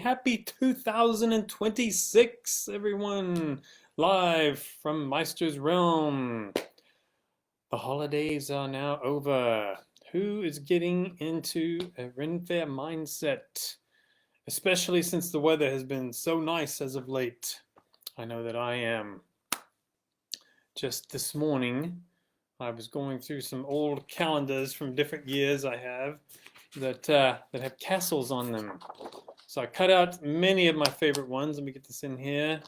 happy 2026, everyone. Live from Meister's Realm. The holidays are now over. Who is getting into a Ren Fair mindset? Especially since the weather has been so nice as of late. I know that I am. Just this morning, I was going through some old calendars from different years I have that have castles on them. So I cut out many of my favorite ones. Let me get this in here.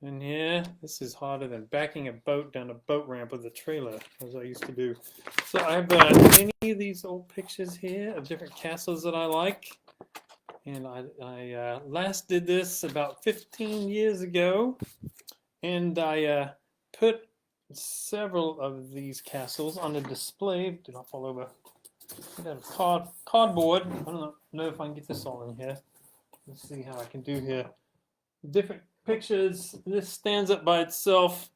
In here. This is harder than backing a boat down a boat ramp with a trailer, as I used to do. So I have many of these old pictures here of different castles that I like. And I last did this about 15 years ago. And I put several of these castles on a display. Did not fall over. I have cardboard. I don't know if I can get this all in here. Let's see how I can do here. Different pictures. This stands up by itself,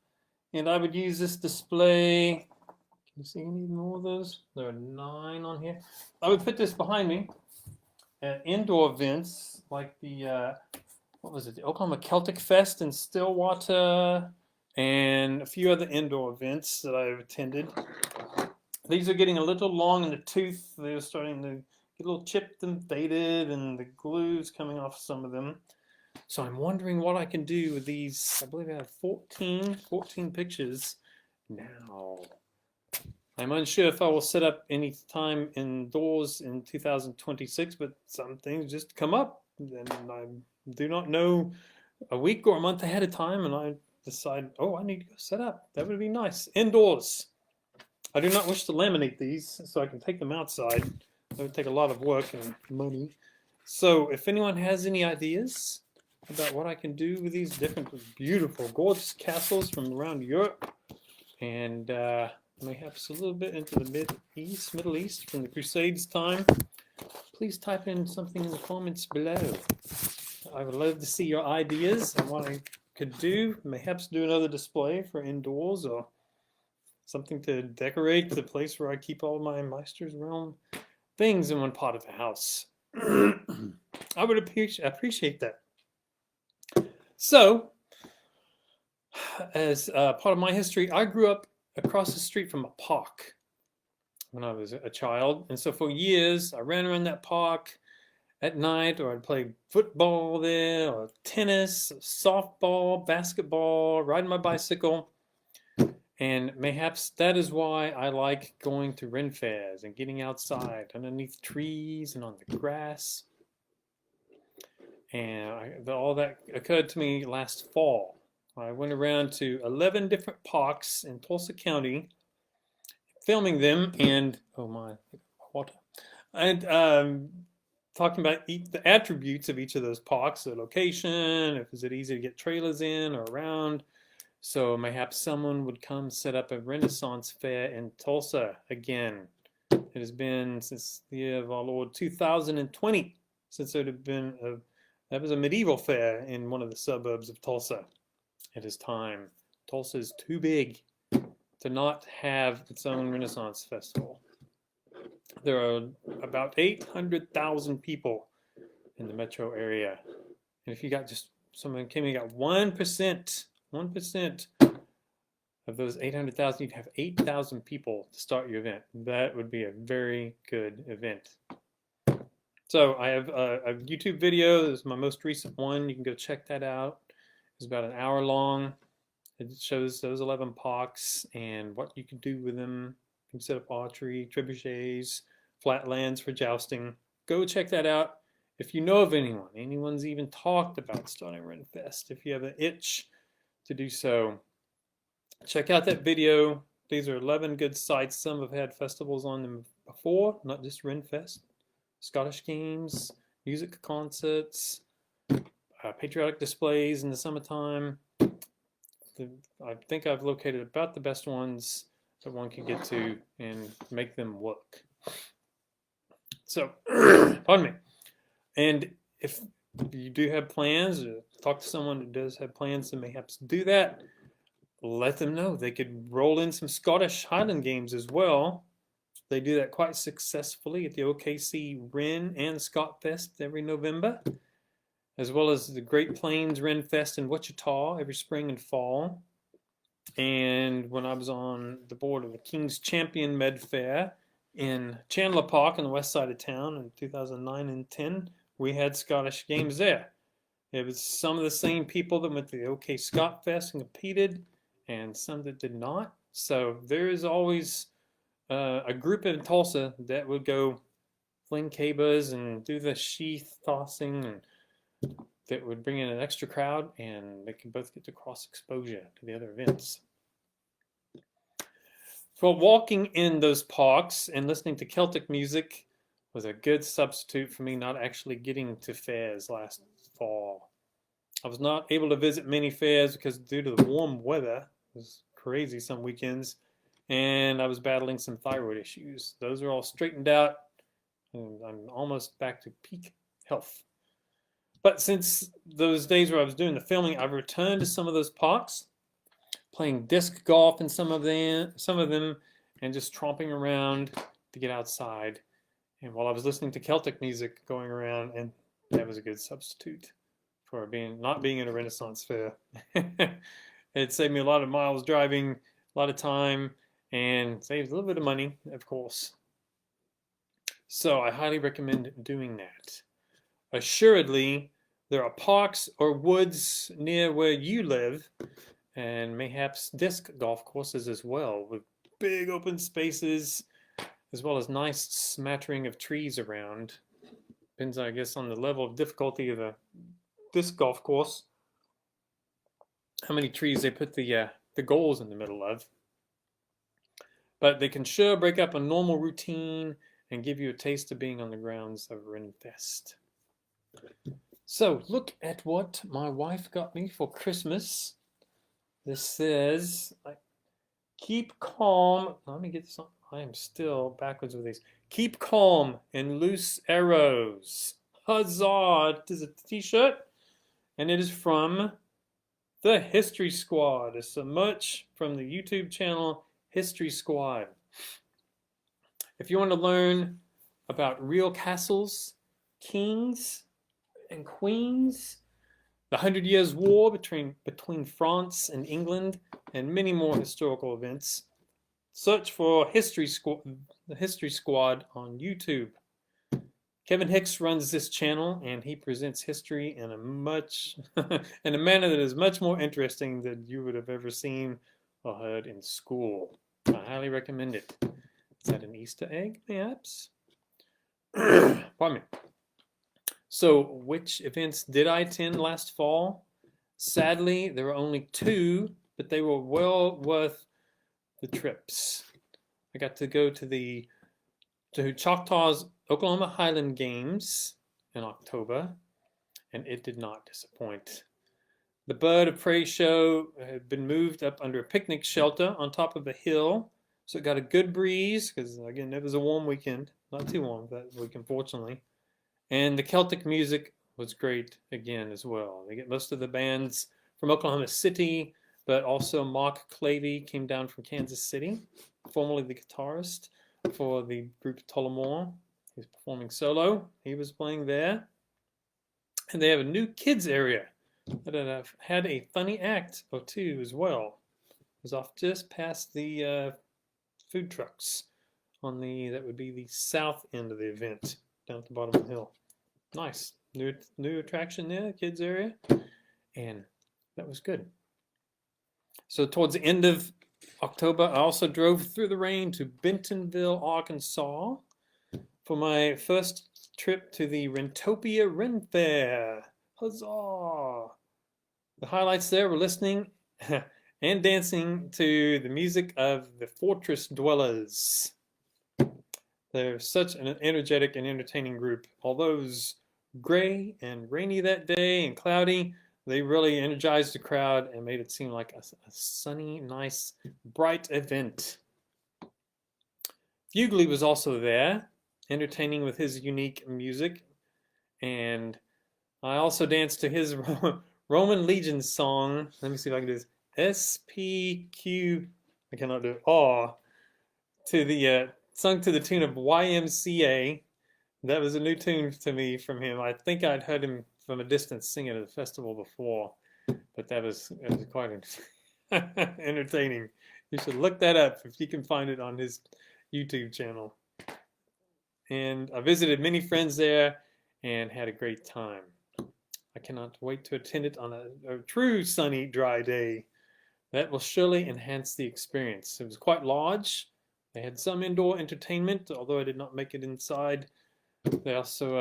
and I would use this display. Can you see any more of those? There are 9 on here. I would put this behind me at indoor events like the what was it? The Oklahoma Celtic Fest in Stillwater, and a few other indoor events that I've attended. These are getting a little long in the tooth. They're starting to get a little chipped and faded, and the glue's coming off some of them. So I'm wondering what I can do with these. I believe I have 14 pictures now. I'm unsure if I will set up any time indoors in 2026, but some things just come up, and I do not know a week or a month ahead of time, and I decide, oh, I need to go set up. That would be nice. Indoors. I do not wish to laminate these, so I can take them outside. That would take a lot of work and money. So if anyone has any ideas about what I can do with these different beautiful, gorgeous castles from around Europe, and perhaps a little bit into the Middle East from the Crusades time, please type in something in the comments below. I would love to see your ideas and what I could do. Perhaps do another display for indoors, or something to decorate the place where I keep all my Meister's Realm things in one part of the house. I would appreciate that. So, as part of my history, I grew up across the street from a park when I was a child. And so for years, I ran around that park at night, or I'd play football there, or tennis, softball, basketball, riding my bicycle. And mayhaps that is why I like going to Ren Fairs and getting outside underneath trees and on the grass. And all that occurred to me last fall. I went around to 11 different parks in Tulsa County, filming them, and oh my, water, and talking about the attributes of each of those parks, the location, if is it easy to get trailers in or around. So mayhaps someone would come set up a Renaissance fair in Tulsa again. It has been since the year of our Lord 2020 since there had been that was a medieval fair in one of the suburbs of Tulsa. It is time. Tulsa is too big to not have its own Renaissance festival. There are about 800,000 people in the metro area. And if you got just someone came and got 1% of those 800,000, you'd have 8,000 people to start your event. That would be a very good event. So I have a YouTube video. This is my most recent one. You can go check that out. It's about an hour long. It shows those 11 parks and what you can do with them. You can set up archery, trebuchets, flatlands for jousting. Go check that out. If you know of anyone's even talked about starting Ren Fest, if you have an itch to do so, check out that video. These are 11 good sites. Some have had festivals on them before, not just Ren Fest. Scottish games, music concerts, patriotic displays in the summertime. I think I've located about the best ones that one can get to and make them work. So, pardon me. And if you do have plans, or talk to someone who does have plans to perhaps do that, let them know. They could roll in some Scottish Highland games as well. They do that quite successfully at the OKC Ren and Scott Fest every November. as well as the Great Plains Ren Fest in Wichita every spring and fall. And when I was on the board of the King's Champion Med Fair in Chandler Park on the west side of town in 2009 and 10, we had Scottish games there. It was some of the same people that went to the OK Scott Fest and competed, and some that did not. So there is always a group in Tulsa that would go fling cabas and do the sheath tossing, and that would bring in an extra crowd, and they can both get to cross exposure to the other events. For walking in those parks and listening to Celtic music was a good substitute for me not actually getting to fairs last fall. I was not able to visit many fairs because due to the warm weather, it was crazy some weekends, and I was battling some thyroid issues. Those are all straightened out, and I'm almost back to peak health. But since those days where I was doing the filming, I've returned to some of those parks, playing disc golf in some of them, and just tromping around to get outside. And while I was listening to Celtic music going around, and that was a good substitute for not being in a Renaissance fair. It saved me a lot of miles driving, a lot of time, and saves a little bit of money, of course. So I highly recommend doing that. Assuredly, there are parks or woods near where you live, and mayhaps disc golf courses as well, with big open spaces, as well as nice smattering of trees around. Depends, I guess, on the level of difficulty of the disc golf course, how many trees they put the goals in the middle of. But they can sure break up a normal routine and give you a taste of being on the grounds of Renfest. So look at what my wife got me for Christmas. This says, keep calm. Let me get this on. I am still backwards with these. Keep calm and loose arrows. Huzzah! It is a t-shirt, and it is from the History Squad. It's so much from the YouTube channel History Squad. If you want to learn about real castles, kings, and queens, the 100 Years' War between France and England, and many more historical events, search for the History Squad on YouTube. Kevin Hicks runs this channel, and he presents history in a in a manner that is much more interesting than you would have ever seen or heard in school. I highly recommend it. Is that an Easter egg, perhaps? Pardon me. So, which events did I attend last fall? Sadly, there were only 2, but they were well worth the trips. I got to go to Choctaw's Oklahoma Highland Games in October, and it did not disappoint. The Bird of Prey show had been moved up under a picnic shelter on top of a hill, so it got a good breeze, because again, it was a warm weekend. Not too warm that week, unfortunately. And the Celtic music was great again as well. They get most of the bands from Oklahoma City, but also Mark Clavey came down from Kansas City, formerly the guitarist for the group Tullamore. He's performing solo. He was playing there. And they have a new kids area that have had a funny act or two as well. It was off just past the food trucks on that would be the south end of the event, down at the bottom of the hill. Nice. New attraction there, kids area. And that was good. So towards the end of October, I also drove through the rain to Bentonville, Arkansas for my first trip to the Rentopia Ren Fair. Huzzah! The highlights there were listening and dancing to the music of the Fortress Dwellers. They're such an energetic and entertaining group. Although it was gray and rainy that day and cloudy, they really energized the crowd and made it seem like a sunny, nice, bright event. Fugly was also there, entertaining with his unique music. And I also danced to his Roman Legion song. Let me see if I can do this. SPQ, I cannot do it. Oh, to the sung to the tune of YMCA. That was a new tune to me from him. I think I'd heard him from a distance singing at a festival before, but it was quite entertaining. You should look that up if you can find it on his YouTube channel. And I visited many friends there and had a great time. I cannot wait to attend it on a true sunny, dry day. That will surely enhance the experience. It was quite large. They had some indoor entertainment, although I did not make it inside. They also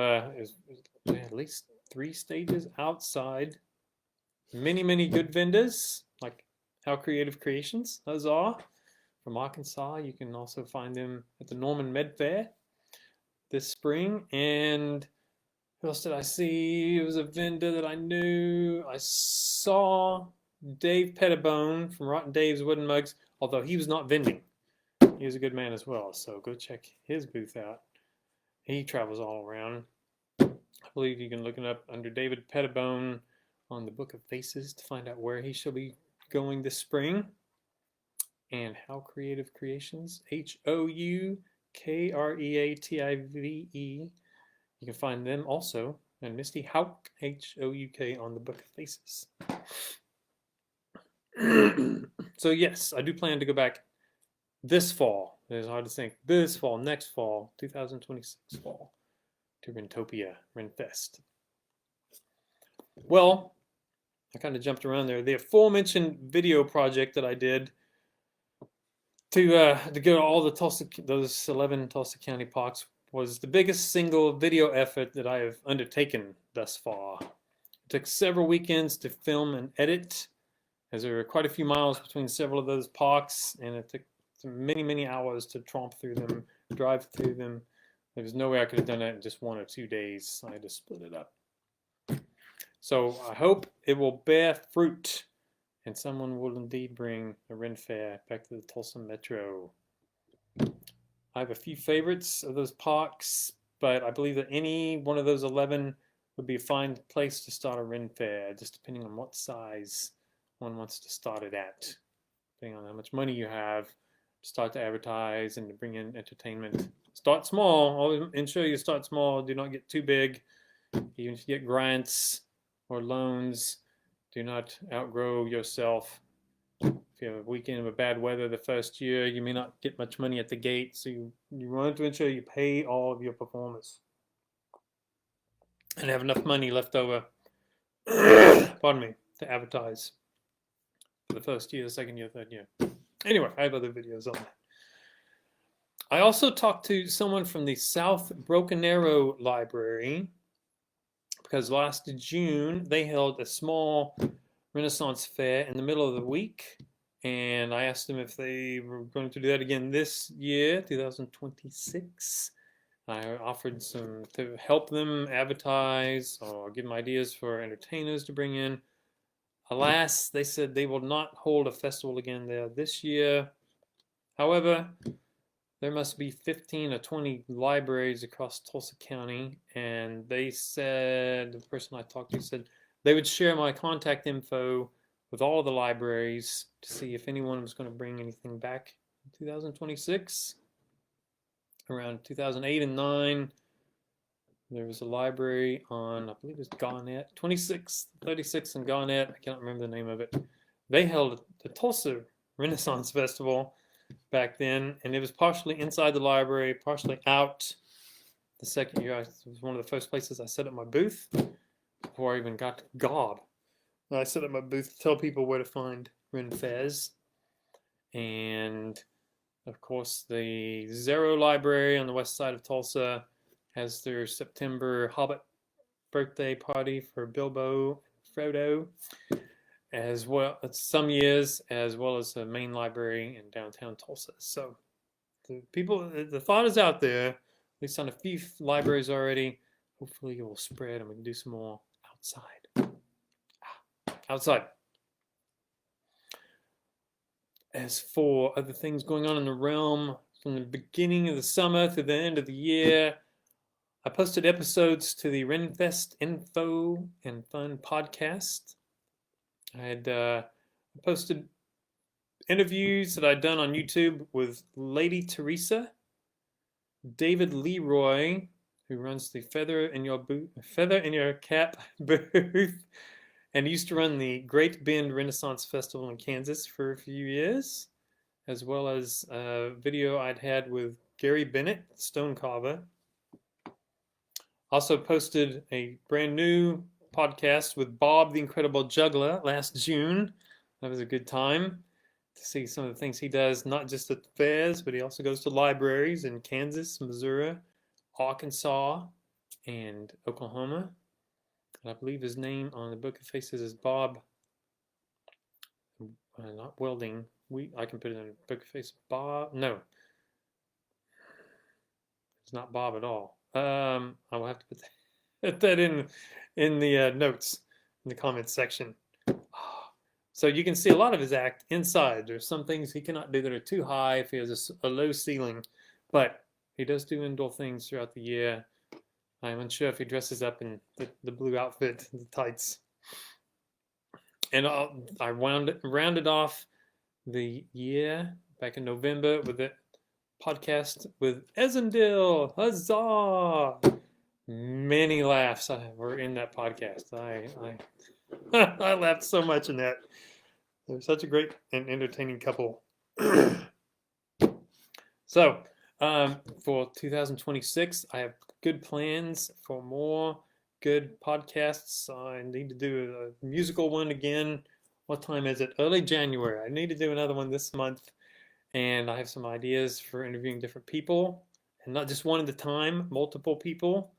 they had at least 3 stages outside. Many good vendors, like How Creative Creations, those are from Arkansas. You can also find them at the Norman Med Fair this spring. And who else did I see? It was a vendor that I knew. I saw Dave Pettibone from Rotten Dave's Wooden Mugs, although he was not vending. He was a good man as well, so go check his booth out. He travels all around. I believe you can look it up under David Pettibone on the Book of Faces to find out where he shall be going this spring. And How Creative Creations, HOUKREATIVE. You can find them also, and Misty Hauk, HOUK, on the Book of Faces. So yes, I do plan to go back this fall. It's hard to think. This fall, next fall, 2026 fall, to Rentopia, Renfest. Well, I kind of jumped around there. The aforementioned video project that I did to go to all the those 11 Tulsa County parks was the biggest single video effort that I have undertaken thus far. It took several weekends to film and edit, as there were quite a few miles between several of those parks, and it took many hours to tromp through them, drive through them. There was no way I could have done that in just 1 or 2 days. I had to split it up. So I hope it will bear fruit, and someone will indeed bring a Ren Fair back to the Tulsa Metro. I have a few favorites of those parks, but I believe that any one of those 11 would be a fine place to start a Ren Fair, just depending on what size one wants to start it at, depending on how much money you have to start to advertise and to bring in entertainment. Start small. I'll ensure you start small. Do not get too big. Even if you get grants or loans, do not outgrow yourself. If you have a weekend of a bad weather the first year, you may not get much money at the gate, so you want to ensure you pay all of your performers and have enough money left over, pardon me, to advertise for the first year, second year, third year. Anyway, I have other videos on that. I also talked to someone from the South Broken Arrow Library, because last June they held a small Renaissance fair in the middle of the week, and I asked them if they were going to do that again this year, 2026. I offered to help them advertise or give them ideas for entertainers to bring in. Alas, they said they will not hold a festival again there this year. However, there must be 15 or 20 libraries across Tulsa County, and they said, the person I talked to said, they would share my contact info with all of the libraries to see if anyone was going to bring anything back in 2026. Around 2008 and 9, there was a library on, I believe it was Garnett, 26, 36 and Garnett, I can't remember the name of it. They held the Tulsa Renaissance Festival back then, and it was partially inside the library, partially out. The second year, it was one of the first places I set up my booth before I even got to GOB. I set up my booth to tell people where to find Ren Fairs. And of course, the Zero Library on the west side of Tulsa has their September Hobbit birthday party for Bilbo and Frodo, as well as some years, as well as the main library in downtown Tulsa. So the thought is out there, at least on a few libraries already. Hopefully it will spread and we can do some more outside. Outside. As for other things going on in the realm, from the beginning of the summer to the end of the year, I posted episodes to the Renfest Info and Fun podcast. I had posted interviews that I'd done on YouTube with Lady Teresa, David Leroy, who runs the Feather in Your Cap booth, and used to run the Great Bend Renaissance Festival in Kansas for a few years, as well as a video I'd had with Gary Bennett, stonecarver. Also posted a brand new podcast with Bob the Incredible Juggler last June. That was a good time to see some of the things he does, not just at the fairs, but he also goes to libraries in Kansas, Missouri, Arkansas, and Oklahoma. And I believe his name on the Book of Faces is Bob, not Welding. I can put it in the Book of Faces. Bob, no, it's not Bob at all. I will have to put that in the notes in the comments section. So you can see a lot of his act inside. There's some things he cannot do that are too high if he has a low ceiling, but he does do indoor things throughout the year. I'm unsure if he dresses up in the blue outfit, the tights. And I rounded off the year back in November with a podcast with Esendil. Huzzah! Many laughs were in that podcast. I laughed so much in that. They're such a great and entertaining couple. So, for 2026, I have good plans for more good podcasts. I need to do a musical one again. What time is it? Early January. I need to do another one this month. And I have some ideas for interviewing different people. And not just one at a time, multiple people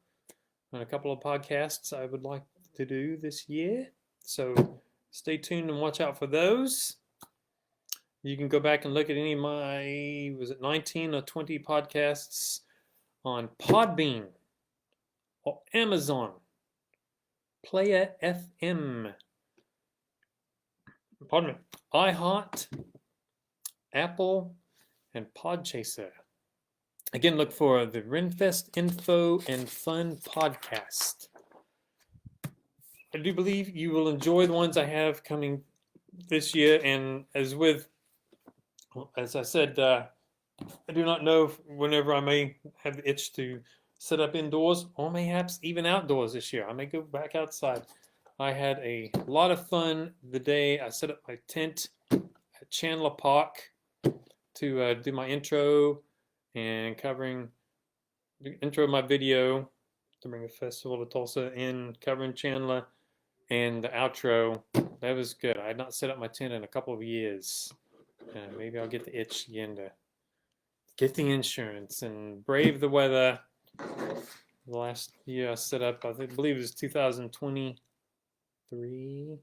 on a couple of podcasts I would like to do this year. So stay tuned and watch out for those. You can go back and look at any of my, 19 or 20 podcasts on Podbean or Amazon, Player FM, iHeart, Apple, and Podchaser. Again, look for the Renfest Info and Fun podcast. I do believe you will enjoy the ones I have coming this year, and as I said, I do not know whenever I may have the itch to set up indoors or mayhaps even outdoors this year. I may go back outside. I had a lot of fun the day I set up my tent at Chandler Park to do my intro and covering the intro of my video to bring the festival to Tulsa in, covering Chandler, and the outro. That was good. I had not set up my tent in a couple of years. Maybe I'll get the itch again to get the insurance and brave the weather. The last year I set up, I believe it was 2023.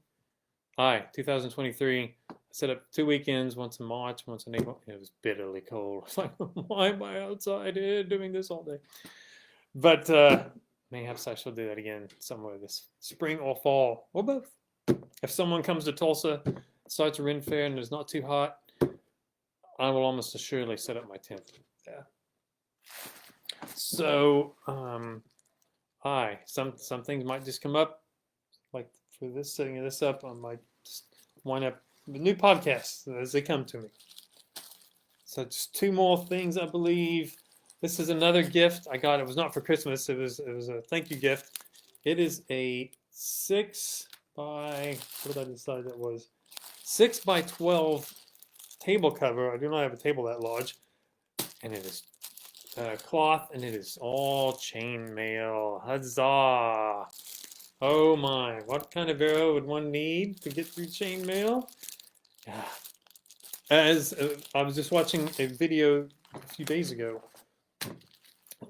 2023. I set up 2 weekends, once in March, once in April. It was bitterly cold. It's like, why am I outside here doing this all day? But mayhaps I shall do that again somewhere this spring or fall, or both. If someone comes to Tulsa, starts a Ren Fair, and it's not too hot, I will almost assuredly set up my tent there. So, some things might just come up, like for this, setting this up, I might just wind up with new podcasts as they come to me. So just 2 more things, I believe. This is another gift I got. It was not for Christmas. It was a thank you gift. It is a 6 by, what did I decide that was? 6 by 12 table cover. I do not have a table that large. And it is cloth, and it is all chain mail. Huzzah! Oh my, what kind of arrow would one need to get through chain mail? As I was just watching a video a few days ago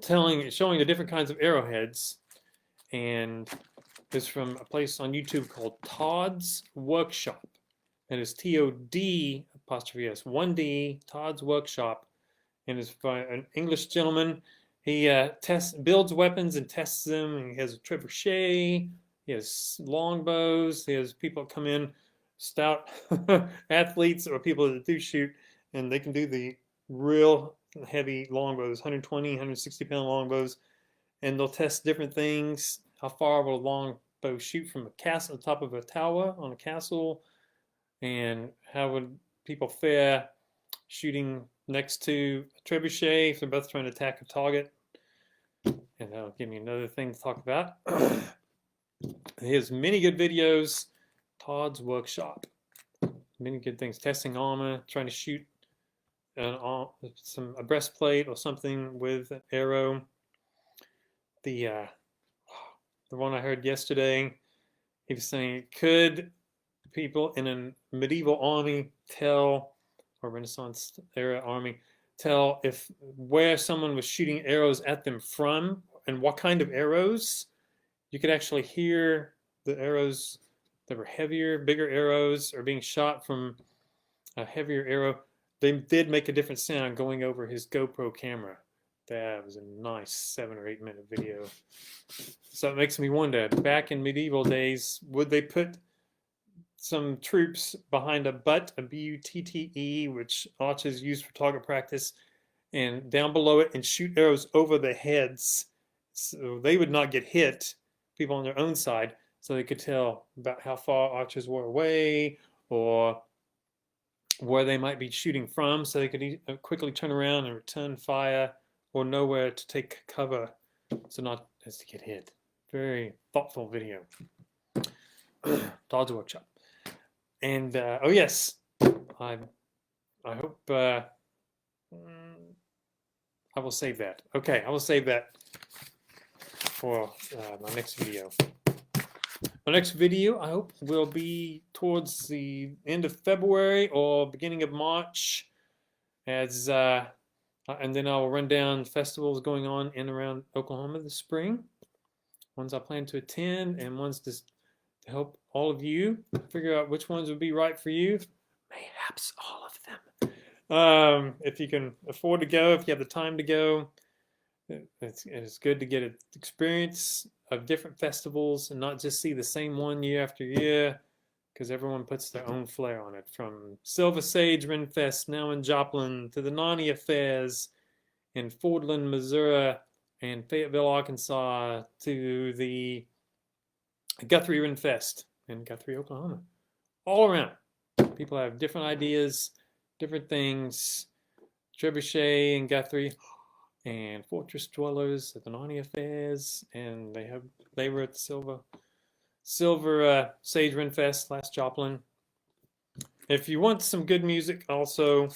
showing the different kinds of arrowheads, and it's from a place on YouTube called Todd's Workshop. And it's TOD apostrophe S 1D, Todd's Workshop, and it's by an English gentleman. He builds weapons and tests them. And he has a trebuchet. He has longbows. He has people come in, stout athletes or people that do shoot, and they can do the real heavy longbows, 120, 160-pound longbows, and they'll test different things. How far will a longbow shoot from a castle, on top of a tower on a castle, and how would people fare shooting next to a trebuchet if they're both trying to attack a target. and that'll give me another thing to talk about. He has many good videos. Todd's Workshop. Many good things. Testing armor, trying to shoot a breastplate or something with an arrow. The one I heard yesterday, he was saying, could people in a medieval army tell, or Renaissance era army, tell if where someone was shooting arrows at them from and what kind of arrows? You could actually hear the arrows that were heavier, bigger arrows, or being shot from a heavier arrow. They did make a different sound going over his GoPro camera. That was a nice 7 or 8 minute video. So it makes me wonder, back in medieval days, would they put some troops behind a butt, a B-U-T-T-E, which archers use for target practice, and down below it and shoot arrows over their heads so they would not get hit, people on their own side, so they could tell about how far archers were away or where they might be shooting from, so they could quickly turn around and return fire or know where to take cover so not as to get hit. Very thoughtful video. Todd's Workshop. And oh yes, I hope I will save that. Okay, I will save that for my next video. My next video, I hope, will be towards the end of February or beginning of March, as and then I will run down festivals going on in around Oklahoma this spring, ones I plan to attend, and ones to help all of you figure out which ones would be right for you. Mayhaps all of them. If you can afford to go, if you have the time to go, it's good to get an experience of different festivals and not just see the same one year after year, because everyone puts their own flair on it. From Silver Sage Renfest now in Joplin to the Narnia Fairs in Fordland, Missouri and Fayetteville, Arkansas to the Guthrie Renfest in Guthrie, Oklahoma. All around. People have different ideas, different things. Trebuchet and Guthrie and Fortress Dwellers at the Narnia Fairs, and they were at the Silver Sage Renfest last Joplin. If you want some good music, also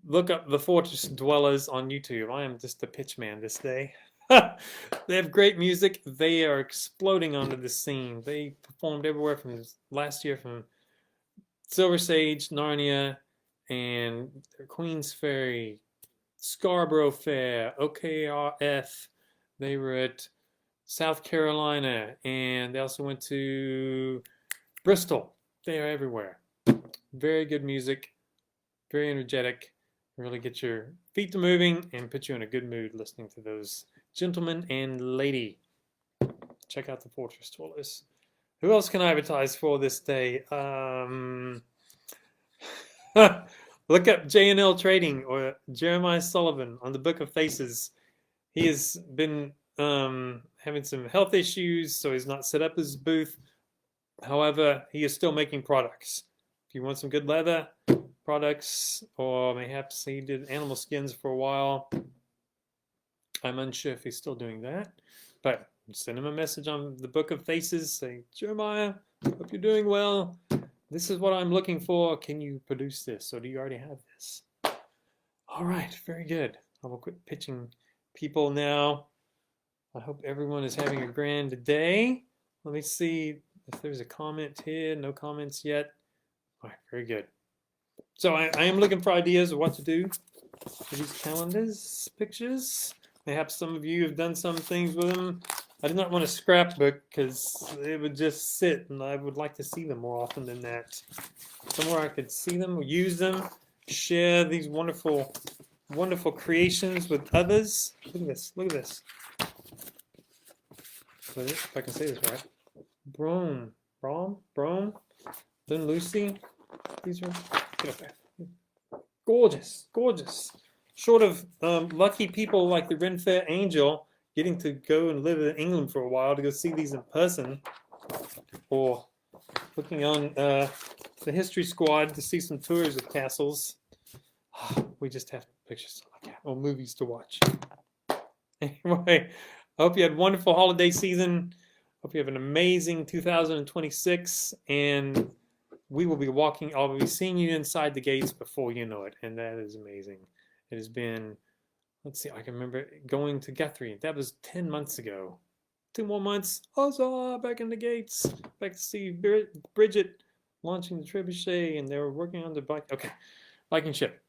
look up the Fortress Dwellers on YouTube. I am just a pitch man this day. They have great music. They are exploding onto the scene. They performed everywhere from last year, from Silver Sage, Narnia, and Queens Ferry, Scarborough Fair, OKRF. They were at South Carolina, and they also went to Bristol. They are everywhere. Very good music, very energetic. Really get your feet to moving and put you in a good mood listening to those gentlemen and lady. Check out the Fortress Dwellers. Who else can I advertise for this day? Look up J&L Trading or Jeremiah Sullivan on the Book of Faces. He has been having some health issues, so he's not set up his booth. However, he is still making products. If you want some good leather products, or mayhaps he did animal skins for a while. I'm unsure if he's still doing that, but send him a message on the Book of Faces. Say, Jeremiah, hope you're doing well. This is what I'm looking for. Can you produce this, or do you already have this? All right, very good. I will quit pitching people now. I hope everyone is having a grand day. Let me see if there's a comment here. No comments yet. All right, very good. So I am looking for ideas of what to do for these calendars, pictures. Perhaps some of you have done some things with them. I did not want a scrapbook because it would just sit, and I would like to see them more often than that. Somewhere I could see them, use them, share these wonderful, wonderful creations with others. Look at this. Look at this. If I can say this right. Brome, then Lucy. These are, get up there. Gorgeous, gorgeous. Short of lucky people like the Ren Fair Angel getting to go and live in England for a while to go see these in person, or looking on the History Squad to see some tours of castles. We just have pictures to look at, or movies to watch. Anyway, I hope you had a wonderful holiday season. Hope you have an amazing 2026, and we will be walking. I'll be seeing you inside the gates before you know it, and that is amazing. It has been. Let's see. I can remember going to Guthrie. That was 10 months ago. 2 more months. Huzzah! Back in the gates. Back to see Bridget launching the trebuchet, and they were working on the bike. Okay, Viking ship.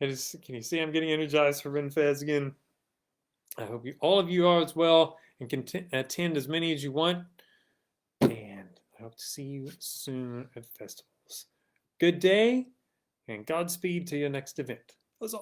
It is. Can you see I'm getting energized for Ren Fairs again? I hope all of you are as well, and can attend as many as you want. And I hope to see you soon at festivals. Good day, and Godspeed to your next event. Huzzah!